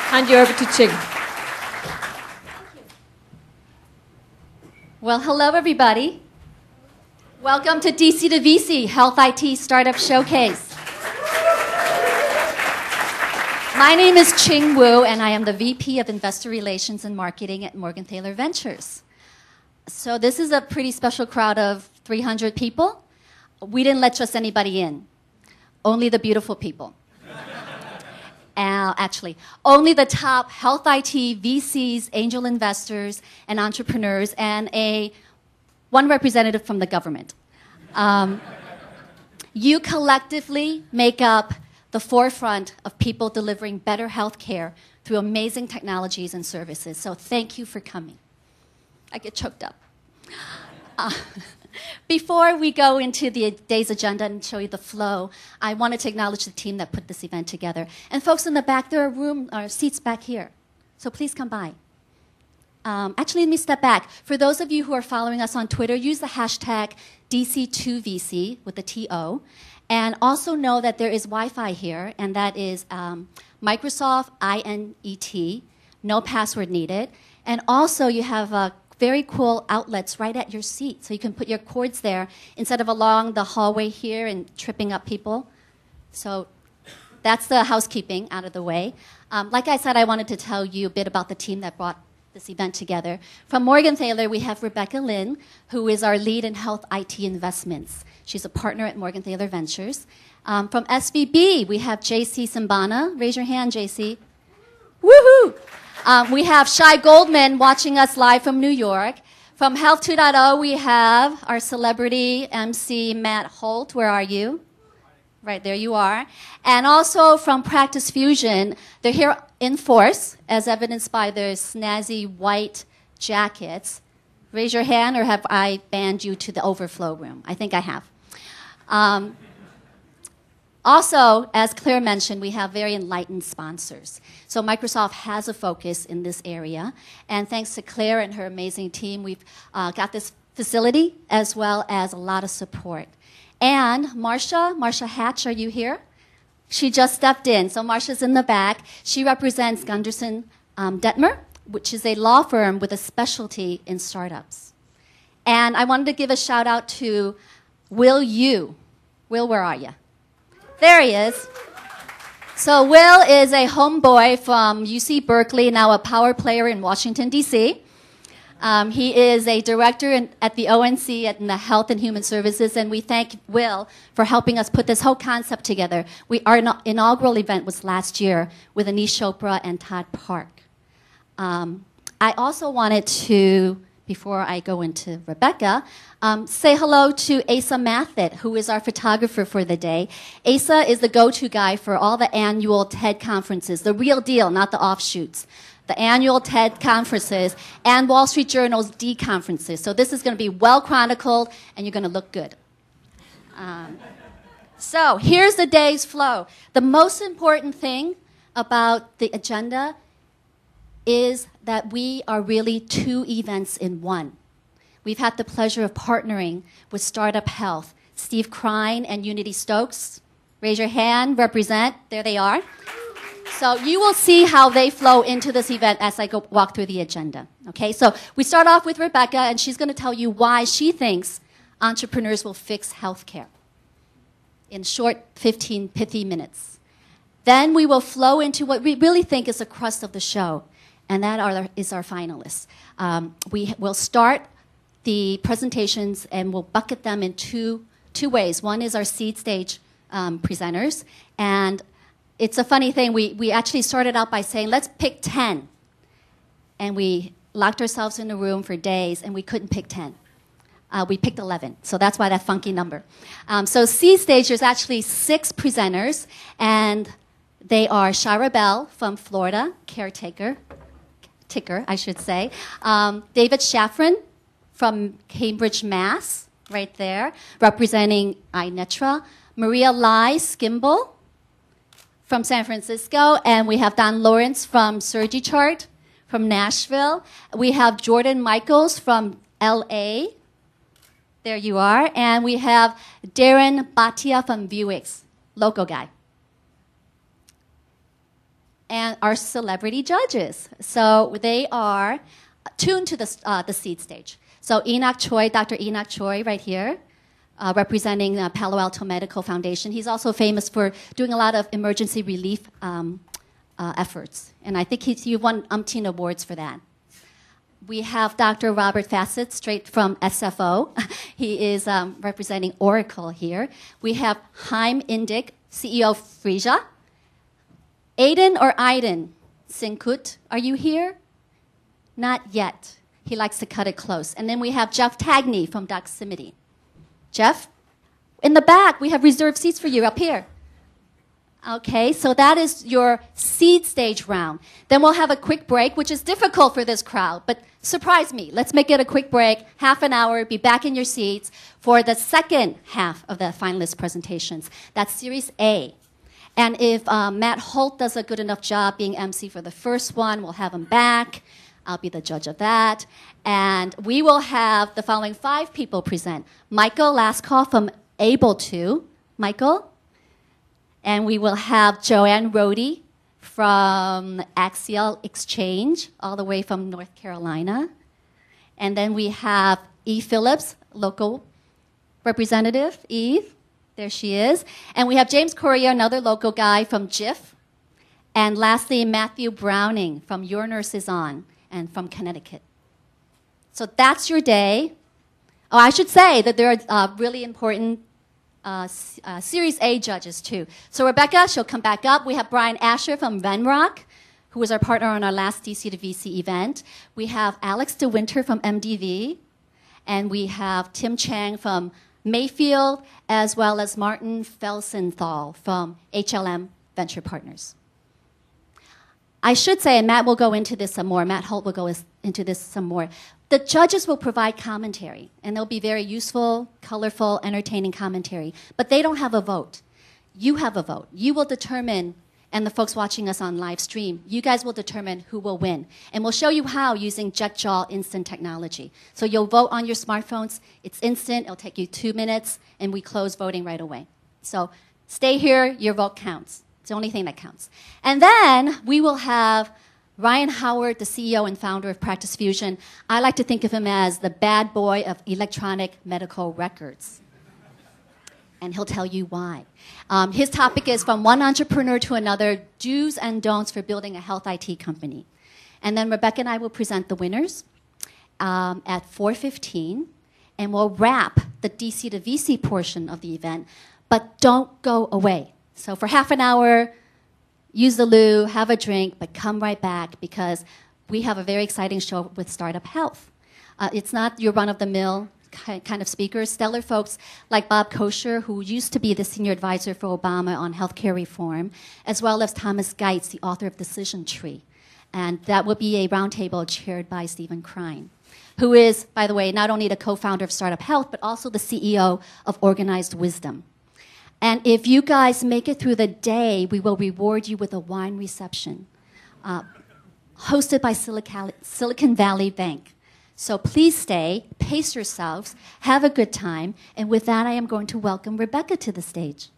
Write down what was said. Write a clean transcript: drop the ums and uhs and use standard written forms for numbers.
Hand you over to Ching. Well, hello, everybody. Welcome to DC to VC Health IT Startup Showcase. My name is Ching Wu, and I am the VP of Investor Relations and Marketing at Morgenthaler Ventures. So this is a pretty special crowd of 300 people. We didn't let just anybody in, only the beautiful people. Actually, only the top health IT, VCs, angel investors, and entrepreneurs, and one representative from the government. You collectively make up the forefront of people delivering better health care through amazing technologies and services. So thank you for coming. I get choked up. Before we go into the day's agenda and show you the flow, I wanted to acknowledge the team that put this event together. And folks in the back, there are seats back here. So please come by. Actually, let me step back. For those of you who are following us on Twitter, use the hashtag DC2VC with the TO. And also know that there is Wi-Fi here, and that is Microsoft INET, no password needed. And also you have very cool outlets right at your seat, so you can put your cords there instead of along the hallway here and tripping up people. So that's the housekeeping out of the way. Like I said, I wanted to tell you a bit about the team that brought this event together. From Morgenthaler, we have Rebecca Lin, who is our lead in health IT investments. She's a partner at Morgenthaler Ventures. From SVB, we have JC Simbana. Raise your hand, JC. Woohoo! We have Shai Goldman watching us live from New York. From Health 2.0, we have our celebrity MC, Matt Holt. Where are you? Right, there you are. And also from Practice Fusion, they're here in force, as evidenced by their snazzy white jackets. Raise your hand, or have I banned you to the overflow room? I think I have. Also, as Claire mentioned, we have very enlightened sponsors. So Microsoft has a focus in this area. And thanks to Claire and her amazing team, we've got this facility as well as a lot of support. And Marsha Hatch, are you here? She just stepped in. So Marsha's in the back. She represents Gunderson Detmer, which is a law firm with a specialty in startups. And I wanted to give a shout out to Will Yu. Will, where are you? There he is. So Will is a homeboy from UC Berkeley, now a power player in Washington, D.C. He is a director at the ONC in the Health and Human Services, and we thank Will for helping us put this whole concept together. Our inaugural event was last year with Anish Chopra and Todd Park. I also wanted to, before I go into Rebecca, say hello to Asa Mathit, who is our photographer for the day. Asa is the go-to guy for all the annual TED conferences, the real deal, not the offshoots. The annual TED conferences and Wall Street Journal's D conferences. So this is going to be well chronicled, and you're going to look good. So here's the day's flow. The most important thing about the agenda is that we are really two events in one. We've had the pleasure of partnering with Startup Health. Steve Krein and Unity Stokes, raise your hand, represent. There they are. So you will see how they flow into this event as I walk through the agenda. Okay, so we start off with Rebecca, and she's going to tell you why she thinks entrepreneurs will fix healthcare in short 15 pithy minutes. Then we will flow into what we really think is the crust of the show, and that is our finalists. We will start the presentations, and we'll bucket them in two ways. One is our seed stage presenters, and it's a funny thing. We actually started out by saying, let's pick 10. And we locked ourselves in a room for days, and we couldn't pick 10. We picked 11, so that's why that funky number. So seed stage, there's actually 6 presenters, and they are Shira Bell from Florida, ticker, I should say. David Shafran from Cambridge, Mass, right there, representing iNetra. Maria Lai Skimble from San Francisco, and we have Don Lawrence from SurgiChart from Nashville. We have Jordan Michaels from LA. There you are. And we have Darren Bhatia from Vuix, local guy. And our celebrity judges. So they are tuned to the seed stage. So Enoch Choi, Dr. Enoch Choi right here, representing Palo Alto Medical Foundation. He's also famous for doing a lot of emergency relief efforts. And I think he won umpteen awards for that. We have Dr. Robert Fassett, straight from SFO. He is representing Oracle here. We have Chaim Indig, CEO of Frisia. Aiden or Aiden Sinkut, are you here? Not yet. He likes to cut it close. And then we have Jeff Tagney from Doximity. Jeff, in the back, we have reserved seats for you up here. Okay, so that is your seed stage round. Then we'll have a quick break, which is difficult for this crowd, but surprise me. Let's make it a quick break, half an hour, be back in your seats for the second half of the finalist presentations. That's Series A. And if Matt Holt does a good enough job being MC for the first one, we'll have him back. I'll be the judge of that. And we will have the following 5 people present. Michael Laskoff from Able To. Michael? And we will have Joanne Rohde from Axial Exchange, all the way from North Carolina. And then we have Eve Phillips, local representative. Eve, there she is. And we have James Correa, another local guy from JIF. And lastly, Matthew Browning from Your Nurse Is On and from Connecticut. So that's your day. Oh, I should say that there are really important Series A judges, too. So Rebecca, she'll come back up. We have Brian Asher from Venrock, who was our partner on our last DC to VC event. We have Alex DeWinter from MDV. And we have Tim Chang from Mayfield, as well as Martin Felsenthal from HLM Venture Partners. I should say, and Matt will go into this some more, Matt Holt will go into this some more, the judges will provide commentary, and they'll be very useful, colorful, entertaining commentary, but they don't have a vote. You have a vote. You will determine, and the folks watching us on live stream, you guys will determine who will win. And we'll show you how using JetJaw instant technology. So you'll vote on your smartphones. It's instant. It'll take you 2 minutes, and we close voting right away. So stay here. Your vote counts. It's the only thing that counts. And then we will have Ryan Howard, the CEO and founder of Practice Fusion. I like to think of him as the bad boy of electronic medical records. And he'll tell you why. His topic is From One Entrepreneur to Another, Do's and Don'ts for Building a Health IT Company. And then Rebecca and I will present the winners at 4:15. And we'll wrap the DC to VC portion of the event. But don't go away. So for half an hour, use the loo, have a drink, but come right back because we have a very exciting show with Startup Health. It's not your run-of-the-mill kind of speakers. Stellar folks like Bob Kosher, who used to be the senior advisor for Obama on healthcare reform, as well as Thomas Geitz, the author of Decision Tree. And that will be a roundtable chaired by Stephen Krein, who is, by the way, not only the co-founder of Startup Health, but also the CEO of Organized Wisdom. And if you guys make it through the day, we will reward you with a wine reception hosted by Silicon Valley Bank. So please stay, pace yourselves, have a good time. And with that, I am going to welcome Rebecca to the stage.